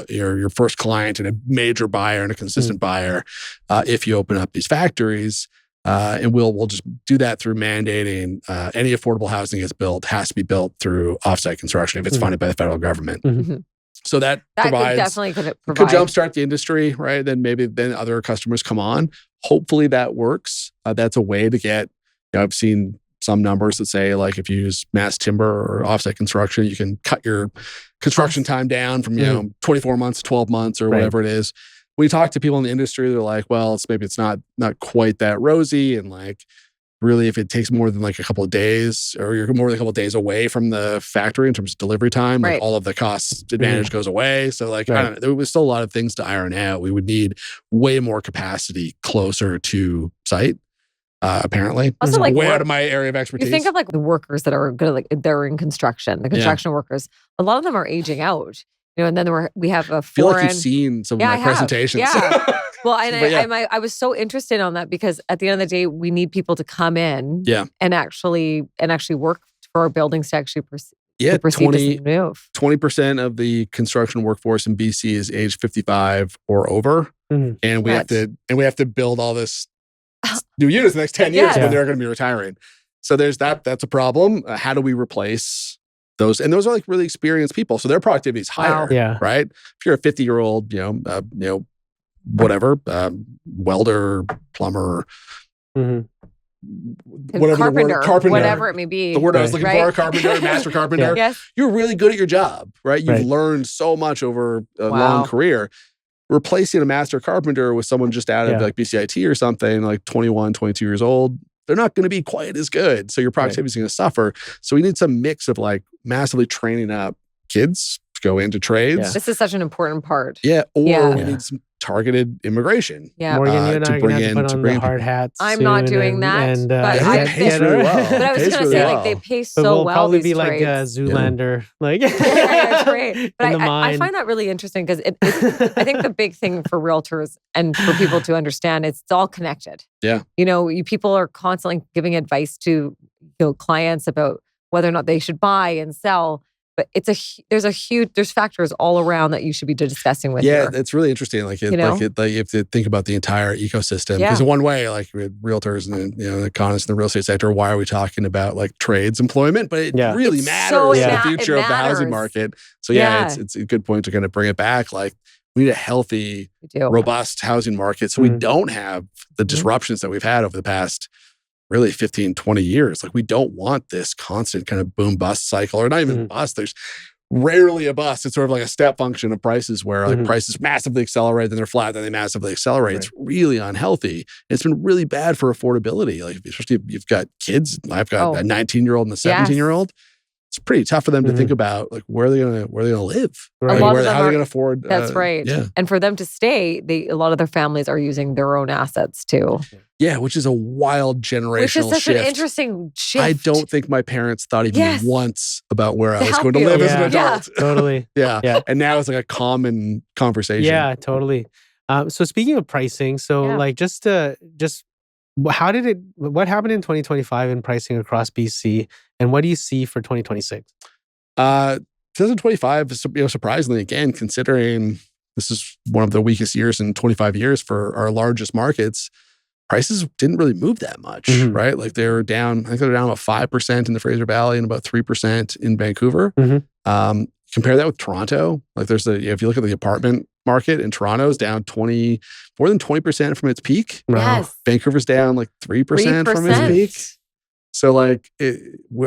your first client and a major buyer and a consistent buyer if you open up these factories. And we'll just do that through mandating any affordable housing gets built has to be built through offsite construction if it's funded by the federal government. So that provides, could jumpstart the industry, right? Then other customers come on. Hopefully that works. That's a way to get, I've seen some numbers that say like if you use mass timber or offsite construction, you can cut your construction time down from 24 months to 12 months or whatever it is. We talk to people in the industry, they're like, well, it's not quite that rosy. And like, really, if it takes more than like a couple of days or you're more than a couple of days away from the factory in terms of delivery time, like all of the cost advantage goes away. So like, I don't know, there was still a lot of things to iron out. We would need way more capacity closer to site. Apparently, also like way out of my area of expertise. You think of like the workers that are good, like they're in construction, the construction workers. A lot of them are aging out. And then we have a foreign. I feel like you've seen some of my presentations. Yeah. Well, and I was so interested on that because at the end of the day, we need people to come in and actually work for our buildings to actually proceed to move. 20% of the construction workforce in BC is age 55 or over. And we have to build all this new units the next 10 years when they're going to be retiring. So there's that. That's a problem. How do we replace those? And those are like really experienced people. So their productivity is higher, right? If you're a 50-year-old, whatever, welder, plumber, carpenter, whatever it may be. The word I was looking for, carpenter, master carpenter. You're really good at your job, right? You've learned so much over a long career. Replacing a master carpenter with someone just out of like BCIT or something, like 21, 22 years old, they're not going to be quite as good. So your productivity is going to suffer. So we need some mix of like massively training up kids to go into trades. This is such an important part. We need some targeted immigration. Morgan, you and I are going to have to put on the hard hats. I'm not doing that. But I pays really well. But I was going to say, like, they pay so well. We'll probably be like Zoolander. Like, great. But I find that really interesting because I think the big thing for realtors and for people to understand, it's all connected. Yeah. People are constantly giving advice to clients about whether or not they should buy and sell. But there's factors all around that you should be discussing with. Yeah, it's really interesting. Like you have to think about the entire ecosystem. Because in one way, like with realtors and the economists in the real estate sector, why are we talking about like trades employment? But it really matters to the future of the housing market. So it's a good point to kind of bring it back. Like we need a healthy, robust housing market, so we don't have the disruptions that we've had over the past really 15, 20 years. Like we don't want this constant kind of boom bust cycle, or not even bust. There's rarely a bust. It's sort of like a step function of prices where like prices massively accelerate, then they're flat, then they massively accelerate. It's really unhealthy. It's been really bad for affordability. Like especially if you've got kids. I've got a 19-year-old and a 17-year-old. It's pretty tough for them to think about like where are they gonna live? Right? How are they gonna afford? That's right. Yeah. And for them to stay, a lot of their families are using their own assets too. Yeah, which is a wild generational shift. Which is such an interesting shift. I don't think my parents thought even once about where I was going to live as an adult. Totally. Yeah. And now it's like a common conversation. Yeah, totally. So speaking of pricing, like what happened in 2025 in pricing across BC, and what do you see for 2026? 2025, surprisingly, again, considering this is one of the weakest years in 25 years for our largest markets, prices didn't really move that much, right? Like they're down, I think they're down about 5% in the Fraser Valley and about 3% in Vancouver. Compare that with Toronto. Like if you look at the apartment market in Toronto is down more than 20% from its peak. Yes. Vancouver's down like 3% from its peak. So like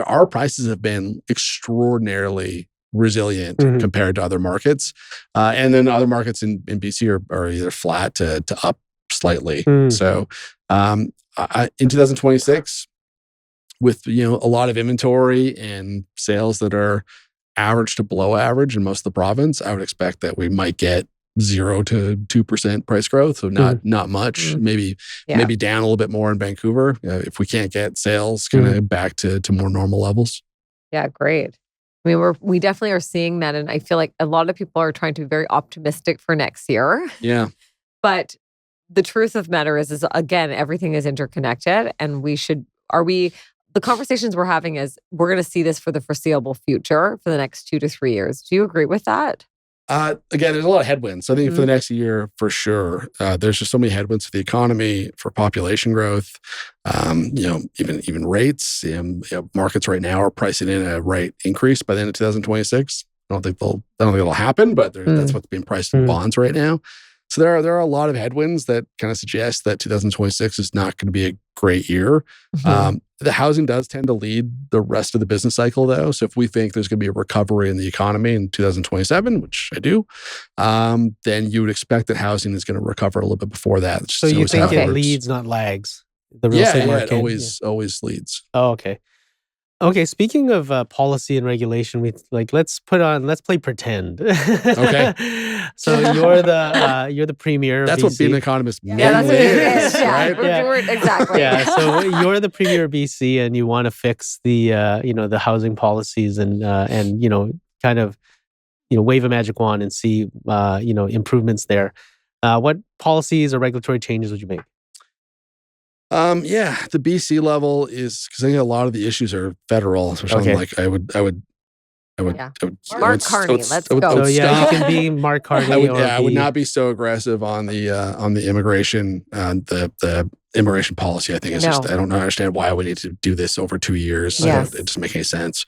our prices have been extraordinarily resilient compared to other markets. And then other markets in BC are either flat to up slightly. So in 2026, with a lot of inventory and sales that are average to below average in most of the province, I would expect that we might get 0 to 2% price growth. So not much. Maybe down a little bit more in Vancouver if we can't get sales kind of back to more normal levels. Yeah, great. I mean, we definitely are seeing that. And I feel like a lot of people are trying to be very optimistic for next year. Yeah. But the truth of the matter is again, everything is interconnected. And the conversations we're having is we're going to see this for the foreseeable future for the next 2 to 3 years. Do you agree with that? Again, there's a lot of headwinds. So I think for the next year, for sure, there's just so many headwinds for the economy, for population growth, even rates. Markets right now are pricing in a rate increase by the end of 2026. I don't think it'll happen, but that's what's being priced in bonds right now. So there are a lot of headwinds that kind of suggest that 2026 is not going to be a great year. The housing does tend to lead the rest of the business cycle, though. So if we think there's going to be a recovery in the economy in 2027, which I do, then you would expect that housing is going to recover a little bit before that. So you think it leads, not lags? The real estate market? It always leads. Oh, okay. Okay, speaking of policy and regulation, let's play pretend. Okay. So you're the premier. That's BC. what being an economist means. Yeah, that's what it is. Right? Yeah. Exactly. Yeah. So you're the premier of BC, and you want to fix the the housing policies and kind of wave a magic wand and see improvements there. What policies or regulatory changes would you make? The BC level is because I think a lot of the issues are federal. So something like I would Mark Carney, let's go. So you can be Mark Carney. I would not be so aggressive on the immigration the immigration policy. I think it's just I don't understand why we need to do this over 2 years. Yes. It doesn't make any sense.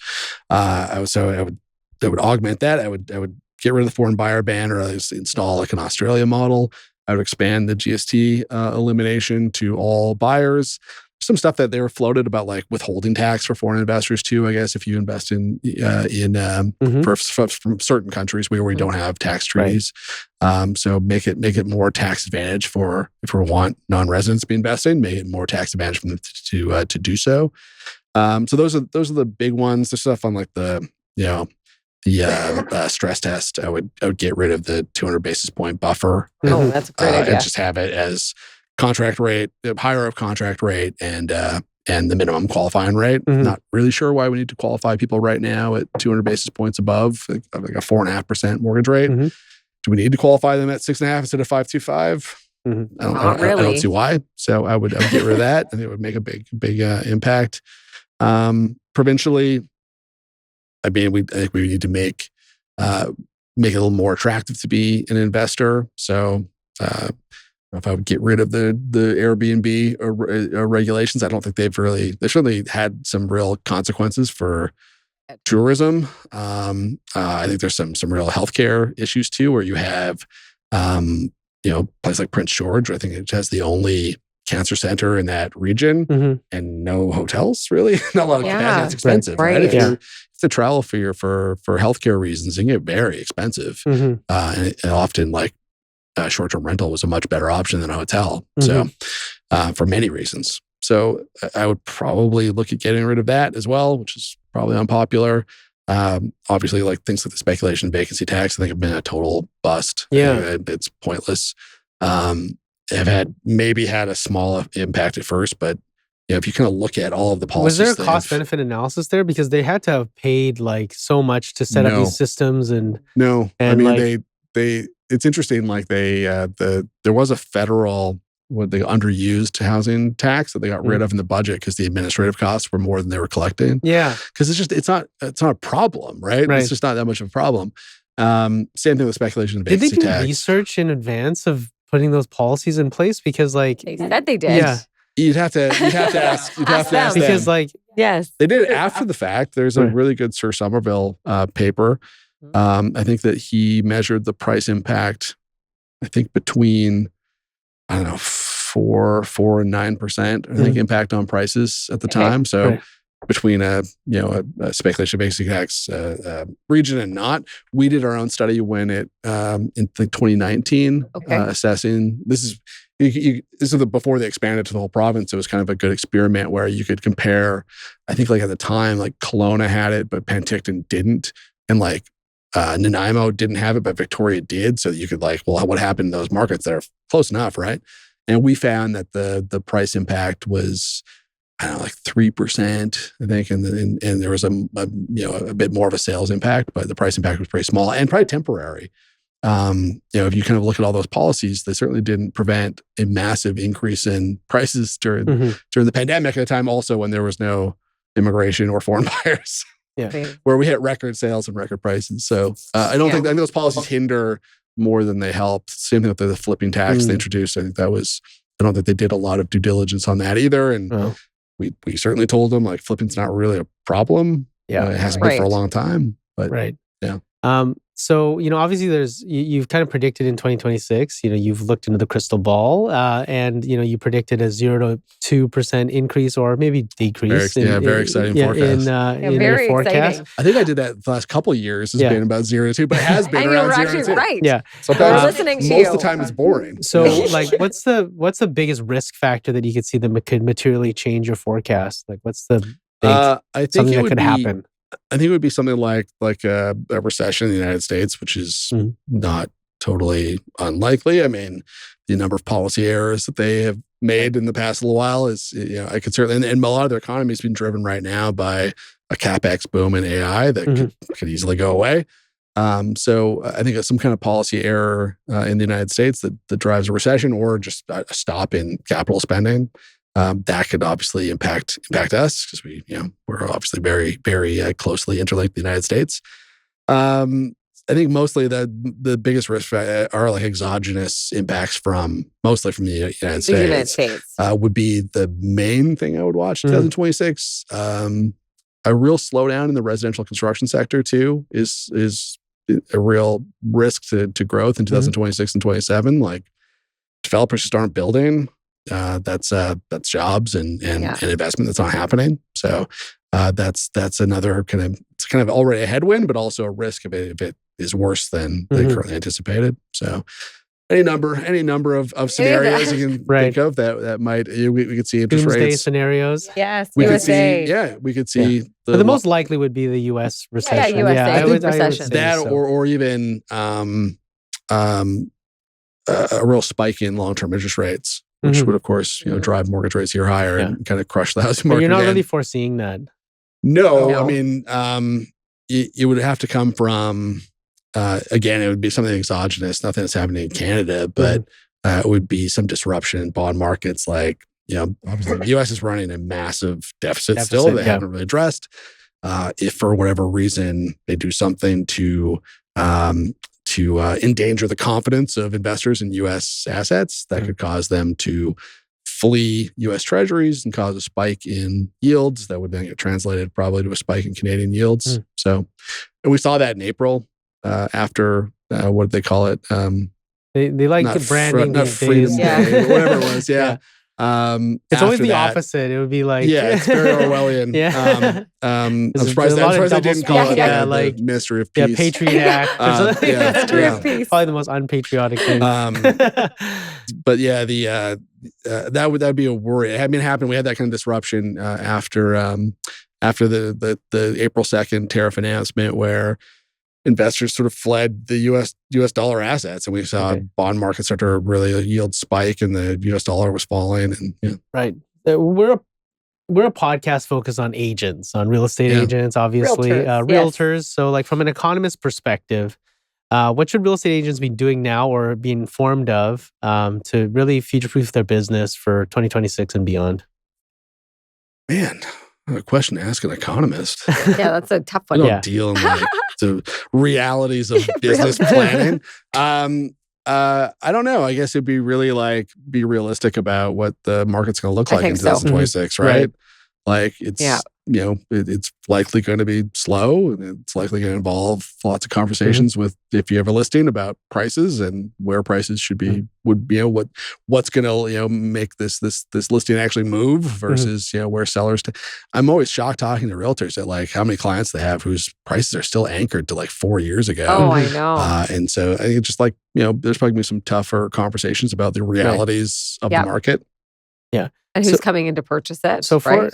I would augment that. I would get rid of the foreign buyer ban or at least install like an Australia model. I would expand the GST elimination to all buyers. Some stuff that they were floated about, like withholding tax for foreign investors too. I guess if you invest from certain countries where we don't have tax treaties, so make it more tax advantage for if we want non-residents to be investing, make it more tax advantage for them to do so. So those are the big ones. The stuff on like the stress test, I would get rid of the 200 basis point buffer. Oh, that's a great idea. And just have it as contract rate, higher of contract rate, and the minimum qualifying rate. Not really sure why we need to qualify people right now at 200 basis points above like a 4.5% mortgage rate. Do we need to qualify them at 6.5 instead of 5.25? I don't see why. So I would get rid of that, and it would make a big impact. Provincially, I think we need to make it a little more attractive to be an investor. So if I would get rid of the Airbnb regulations, I don't think they certainly had some real consequences for tourism. I think there's some real healthcare issues too, where you have place like Prince George. I think it has the only cancer center in that region and no hotels, really. Not a lot of capacity. It's expensive, right? If you travel for healthcare reasons, it can get very expensive. And often like short-term rental was a much better option than a hotel. So for many reasons. So I would probably look at getting rid of that as well, which is probably unpopular. Obviously, like things like the speculation vacancy tax, I think have been a total bust. It's pointless. Have maybe had a small impact at first, but if you kind of look at all of the policies, was there a cost benefit analysis there because they had to have paid like so much to set up these systems and I mean they it's interesting like there was a federal they underused housing tax that they got rid of in the budget because the administrative costs were more than they were collecting. Because it's not a problem, right? It's just not that much of a problem. Same thing with speculation and vacancy tax. Did they do research in advance of putting those policies in place? Because like they said they did. Yeah. You'd have to ask them. Because like yes, they did it after the fact. There's a really good Sir Somerville paper. I think that he measured the price impact. I think between 4 and 9%. I think impact on prices at the time. So between a speculation vacancy tax region and not, we did our own study when it in 2019 assessing this is. This is before they expanded to the whole province. It was kind of a good experiment where you could compare. I think like at the time, like Kelowna had it, but Penticton didn't, and like Nanaimo didn't have it, but Victoria did. So you could like, well, what happened in those markets that are close enough, right? And we found that the price impact was I don't know, like 3%, I think, and there was a bit more of a sales impact, but the price impact was pretty small and probably temporary. If you kind of look at all those policies, they certainly didn't prevent a massive increase in prices during the pandemic at a time also when there was no immigration or foreign buyers. Where we hit record sales and record prices. So I think those policies hinder more than they help. Same thing with the flipping tax they introduced. I don't think they did a lot of due diligence on that either. And we certainly told them like flipping's not really a problem. It hasn't been for a long time. But yeah. So, obviously you've kind of predicted in 2026, you've looked into the crystal ball and, you predicted a 0 to 2% increase or maybe decrease. Very exciting forecast. In your forecast. Exciting. I think I did that the last couple of years. It's been about 0 to 2, but it has been around 0 to 2. Right. Yeah. Sometimes we're listening to most of the time it's boring. So like, what's the biggest risk factor that you could see that could materially change your forecast? Like what's the I think something that could happen? I think it would be something like a recession in the United States, which is not totally unlikely. I mean, the number of policy errors that they have made in the past little while is, I could certainly, and a lot of their economy is being driven right now by a CapEx boom in AI that could easily go away. So I think some kind of policy error in the United States that drives a recession or just a stop in capital spending. That could obviously impact us because we're obviously very, very closely interlinked with the United States. I think mostly the biggest risk are like exogenous impacts mostly from the United States. Would be the main thing I would watch in 2026. A real slowdown in the residential construction sector too is a real risk to growth in 2026 and 2027. Like developers just aren't building. That's jobs and investment that's not happening. So that's another kind of already a headwind, but also a risk if it is worse than currently anticipated. So any number of scenarios you can think of that might we could see interest doomsday rates scenarios. Yes, we USA. Could see. But the most likely would be the U.S. recession. USA. I would recession. say that so. or even a real spike in long-term interest rates. Which would, of course, drive mortgage rates here higher and kind of crush the housing market. But you're not again. really foreseeing that. No, I mean, it would have to come from, again, it would be something exogenous, nothing that's happening in Canada, but it would be some disruption in bond markets. Like, obviously the U.S. is running a massive deficit still that they haven't really addressed. If for whatever reason they do something to endanger the confidence of investors in U.S. assets, that could cause them to flee U.S. treasuries and cause a spike in yields that would then get translated probably to a spike in Canadian yields. So, and we saw that in April after, what did they call it? They like the branding these days. Whatever it was. It's always the opposite. It would be like it's very Orwellian. I'm surprised they didn't call it the Ministry of Peace. Patriot Act. Ministry of Peace. Probably the most unpatriotic thing. But that would be a worry. It had been happening. We had that kind of disruption after the April 2nd tariff announcement, where investors sort of fled the U.S. dollar assets, and we saw bond markets start to really yield spike, and the U.S. dollar was falling. And right, we're a podcast focused on agents, on real estate agents, obviously, realtors. So, like from an economist perspective, what should real estate agents be doing now or be informed of to really future-proof their business for 2026 and beyond? Man, a question to ask an economist. Yeah, that's a tough one. I don't deal in the realities of business planning. I don't know. I guess it'd be really be realistic about what the market's going to look like in 2026, right? Like it's it's likely going to be slow, and it's likely going to involve lots of conversations with, if you have a listing, about prices and where prices should be, what's going to make this listing actually move versus where sellers. I'm always shocked talking to realtors at how many clients they have whose prices are still anchored to 4 years ago. Oh, I know. And so I think it's just there's probably going to be some tougher conversations about the realities of the market. Yeah. And who's coming in to purchase it? So right?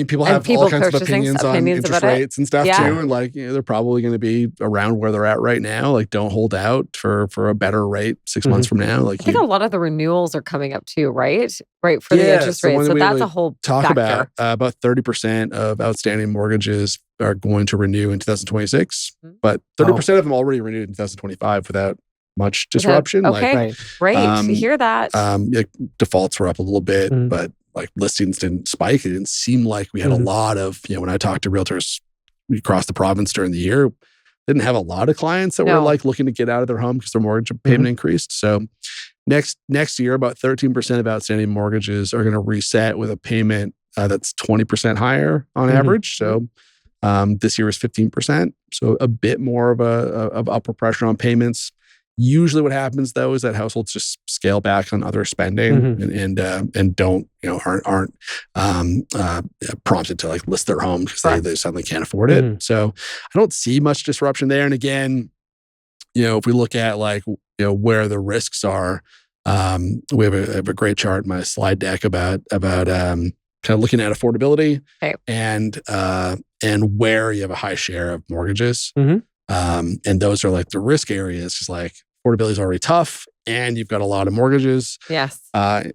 People have all kinds of opinions on interest rates and stuff too. And they're probably going to be around where they're at right now. Like, don't hold out for a better rate 6 months from now. Like, I think a lot of the renewals are coming up too, right? Right, for the interest rate. So that's a whole factor. About 30% of outstanding mortgages are going to renew in 2026, but 30% of them already renewed in 2025 without much disruption. Okay, great. You hear that? Defaults were up a little bit, but like listings didn't spike. It didn't seem like we had a lot of, when I talked to realtors across the province during the year, didn't have a lot of clients that were like looking to get out of their home because their mortgage payment increased. So next year, about 13% of outstanding mortgages are going to reset with a payment that's 20% higher on average. So this year is 15%. So a bit more of upward pressure on payments. Usually what happens though is that households just scale back on other spending and don't, aren't prompted to like list their home because they suddenly can't afford it. So I don't see much disruption there. And again, if we look at like, where the risks are, we have a great chart in my slide deck about kind of looking at affordability and where you have a high share of mortgages. And those are like the risk areas, just like affordability is already tough and you've got a lot of mortgages. Yes.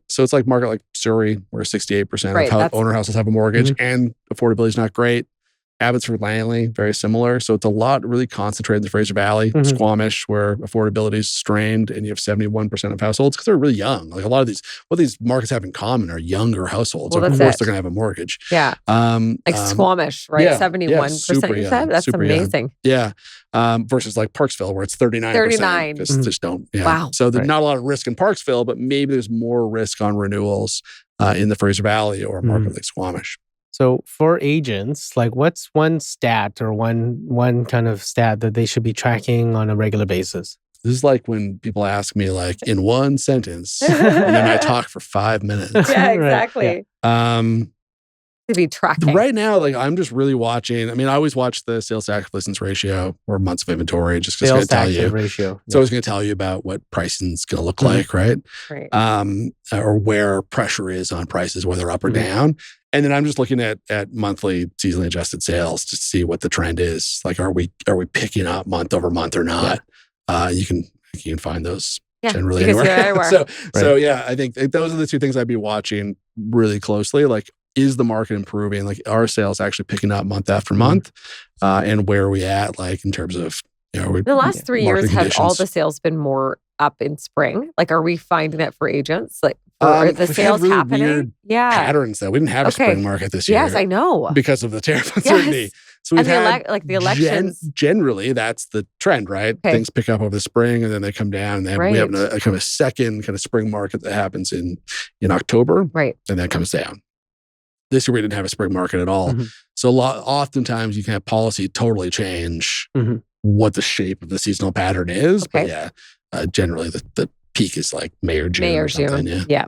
So it's like market like Surrey, where 68% of owner households have a mortgage and affordability is not great. Abbotsford, Langley, very similar. So it's a lot really concentrated in the Fraser Valley, Squamish, where affordability is strained, and you have 71% of households because they're really young. Like a lot of what these markets have in common are younger households. Well, of course, they're going to have a mortgage. Yeah. Like Squamish, right? 71%. You said that's amazing. Young. Yeah. Versus like Parksville, where it's 39%. 39. Just don't. Yeah. Wow. So there's not a lot of risk in Parksville, but maybe there's more risk on renewals in the Fraser Valley or a market like Squamish. So for agents, like what's one stat or one kind of stat that they should be tracking on a regular basis? This is like when people ask me like in one sentence and then I talk for 5 minutes. Yeah, exactly. To be tracking. Right now, like I'm just really watching. I mean, I always watch the sales to active listings ratio or months of inventory just because it's going to tell you. Ratio. It's always going to tell you about what pricing is going to look like, right? Or where pressure is on prices, whether up or down. And then I'm just looking at monthly seasonally adjusted sales to see what the trend is. Like, are we picking up month over month or not? You can find those generally anywhere. So yeah, I think those are the two things I'd be watching really closely. Like, is the market improving? Like, are sales actually picking up month after month? And where are we at? Like in terms of the last 3 years, have all the sales been more up in spring? Like, are we finding that for agents? Like, are the sales really happening? Weird patterns though. We didn't have a spring market this year. Yes, I know. Because of the tariff uncertainty. So we've had the elections. Generally, that's the trend, right? Things pick up over the spring and then they come down. And then we have a kind of a second kind of spring market that happens in October. Right. And then comes down. This year we didn't have a spring market at all. So oftentimes you can have policy totally change what the shape of the seasonal pattern is. But generally the peak is like May or June. Or something. Yeah.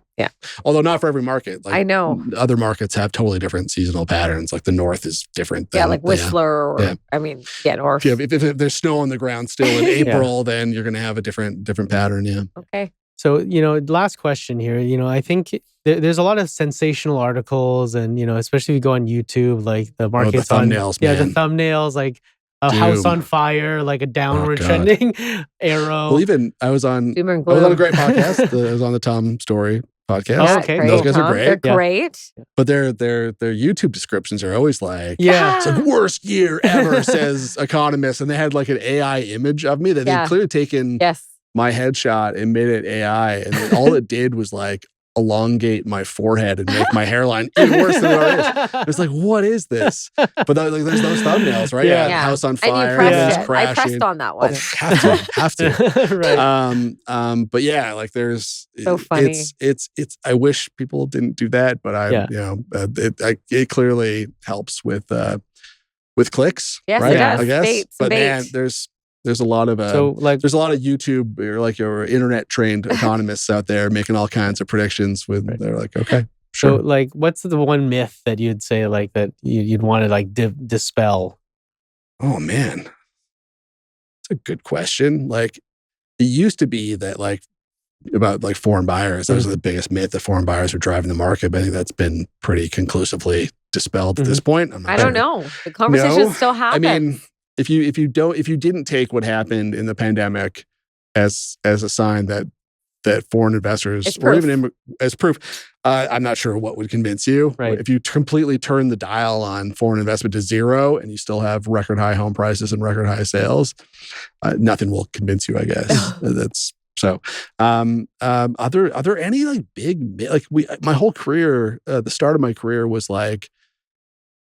Although not for every market. Like, I know. Other markets have totally different seasonal patterns. Like the North is different. Like Whistler or, North. If there's snow on the ground still in April, then you're going to have a different pattern. Yeah. Okay. So, last question here. I think there's a lot of sensational articles and, especially if you go on YouTube, like the market's the thumbnails, the thumbnails, like a house on fire, like a downward trending arrow. Well, even I was on a great podcast. I was on the Tom Story podcast. Oh, okay. Those guys are great. They're great. But their YouTube descriptions are always like, it's like worst year ever, says Economist. And they had like an AI image of me that they'd clearly taken my headshot and made it AI. And then all it did was like elongate my forehead and make my hairline even worse than it already is. It's like, what is this? But there's those thumbnails, right? House on fire, crashing. I pressed on that one. Have to. Right. But yeah, like there's so funny. It's I wish people didn't do that, but it clearly helps with clicks. Yes, right? it does. I guess. But man, there's a lot of there's a lot of YouTube or like your internet trained economists out there making all kinds of predictions they're like, okay, sure. So like, what's the one myth that you'd say like that you'd want to like dispel? Oh man, it's a good question. Like it used to be that like about like foreign buyers. That was the biggest myth that foreign buyers are driving the market. But I think that's been pretty conclusively dispelled at this point. I don't know. The conversation still happens. I mean, if you didn't take what happened in the pandemic as a sign that foreign investors or even as proof, I'm not sure what would convince you. Right. If you completely turn the dial on foreign investment to zero and you still have record high home prices and record high sales, nothing will convince you, I guess. That's so. Are there any like big, like my whole career, the start of my career was like,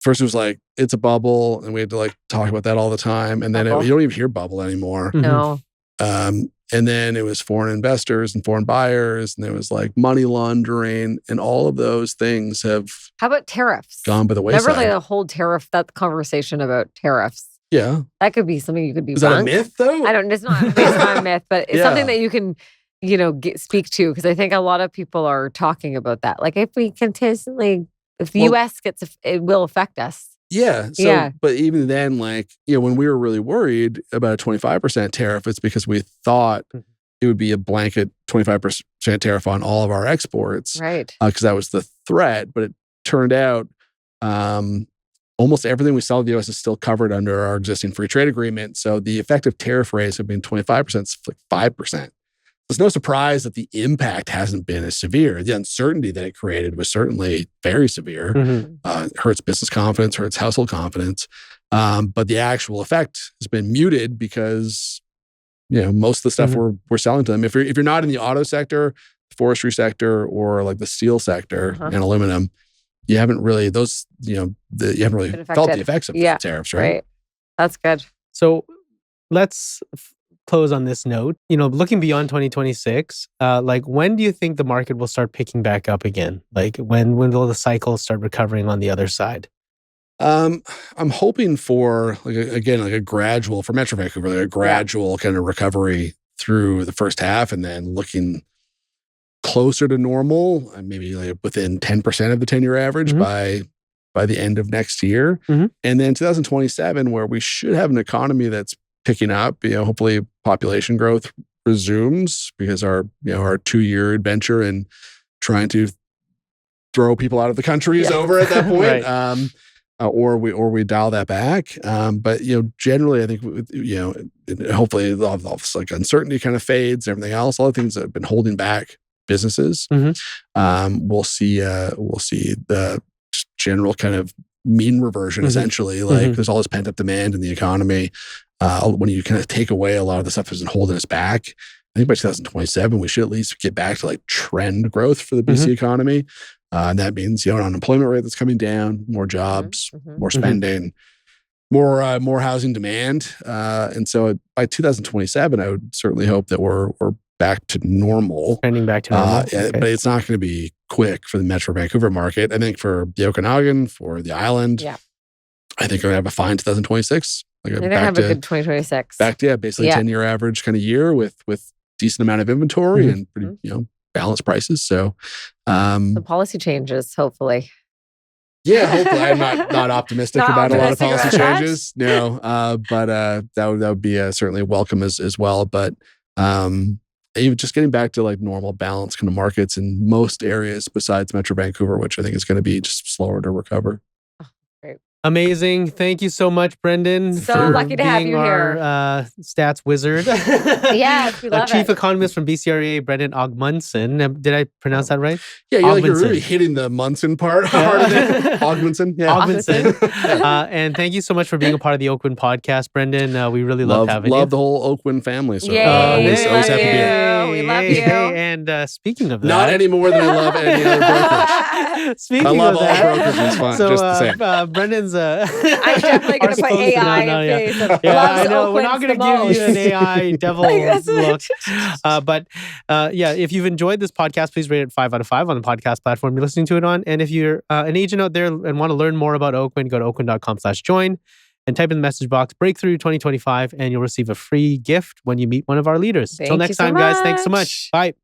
first it was like, it's a bubble, and we had to like talk about that all the time. And then you don't even hear bubble anymore. No. And then it was foreign investors and foreign buyers, and there was like money laundering, and all of those things have. How about tariffs? Gone by the wayside. Never like a whole that conversation about tariffs. Yeah. That could be something you could be. Is that a myth though? It's not a myth, but it's something that you can, speak to, because I think a lot of people are talking about that. Like if we consistently, if the U.S. it will affect us. Yeah. So, but even then, like, when we were really worried about a 25% tariff, it's because we thought it would be a blanket 25% tariff on all of our exports. Right. Because that was the threat. But it turned out almost everything we sell to the U.S. is still covered under our existing free trade agreement. So the effective tariff rates have been 25%, it's like 5%. It's no surprise that the impact hasn't been as severe. The uncertainty that it created was certainly very severe. Hurts business confidence, hurts household confidence. But the actual effect has been muted because, most of the stuff we're selling to them. If you're not in the auto sector, forestry sector, or like the steel sector and aluminum, you haven't really felt the effects of the tariffs, right? That's good. So let's close on this note. Looking beyond 2026, like when do you think the market will start picking back up again? Like when will the cycle start recovering on the other side? I'm hoping for a gradual, for Metro Vancouver, like a gradual kind of recovery through the first half, and then looking closer to normal, maybe like within 10% of the 10-year average by the end of next year. And then 2027, where we should have an economy that's picking up, hopefully population growth resumes, because our 2-year adventure in trying to throw people out of the country is over at that point. Right. Or we dial that back. But generally, I think hopefully all this like uncertainty kind of fades. Everything else, all the things that have been holding back businesses, we'll see the general kind of mean reversion. Essentially, like there's all this pent up demand in the economy. When you kind of take away a lot of the stuff that's been holding us back, I think by 2027, we should at least get back to like trend growth for the BC economy. And that means, an unemployment rate that's coming down, more jobs, more spending, more housing demand. And so by 2027, I would certainly hope that we're back to normal. Trending back to normal. But it's not going to be quick for the Metro Vancouver market. I think for the Okanagan, for the island, I think we're going to have a fine 2026. They're going to have a good 2026. Back to, basically 10-year average kind of year with decent amount of inventory and pretty, balanced prices. So the policy changes, hopefully. Yeah, hopefully. I'm not optimistic about a lot of policy changes. No, but that would be certainly welcome as well. But even just getting back to like normal balance kind of markets in most areas besides Metro Vancouver, which I think is going to be just slower to recover. Amazing. Thank you so much, Brendon. So lucky to have you here. Stats wizard. Yes, we love Chief Economist from BCREA, Brendon Ogmundson. Did I pronounce that right? Yeah, you're really hitting the Munson part hard of it. Ogmundson. Yeah. Ogmundson. And thank you so much for being a part of the Oakwyn podcast, Brendon. We really loved having you. Love the whole Oakwyn family. So always happy to be here. We love you. And speaking of that. Not any more than I love any other brokerage. Speaking I love of all that, brokerages. Fine, just the same. Brendon's I'm definitely going to put AI in face. I know. We're not going to give you an AI devil look. But if you've enjoyed this podcast, please rate it 5 out of 5 on the podcast platform you're listening to it on. And if you're an agent out there and want to learn more about Oakwyn, go to oakwyn.com/join and type in the message box Breakthrough 2025, and you'll receive a free gift when you meet one of our leaders. Until next time, guys. Thanks so much. Bye.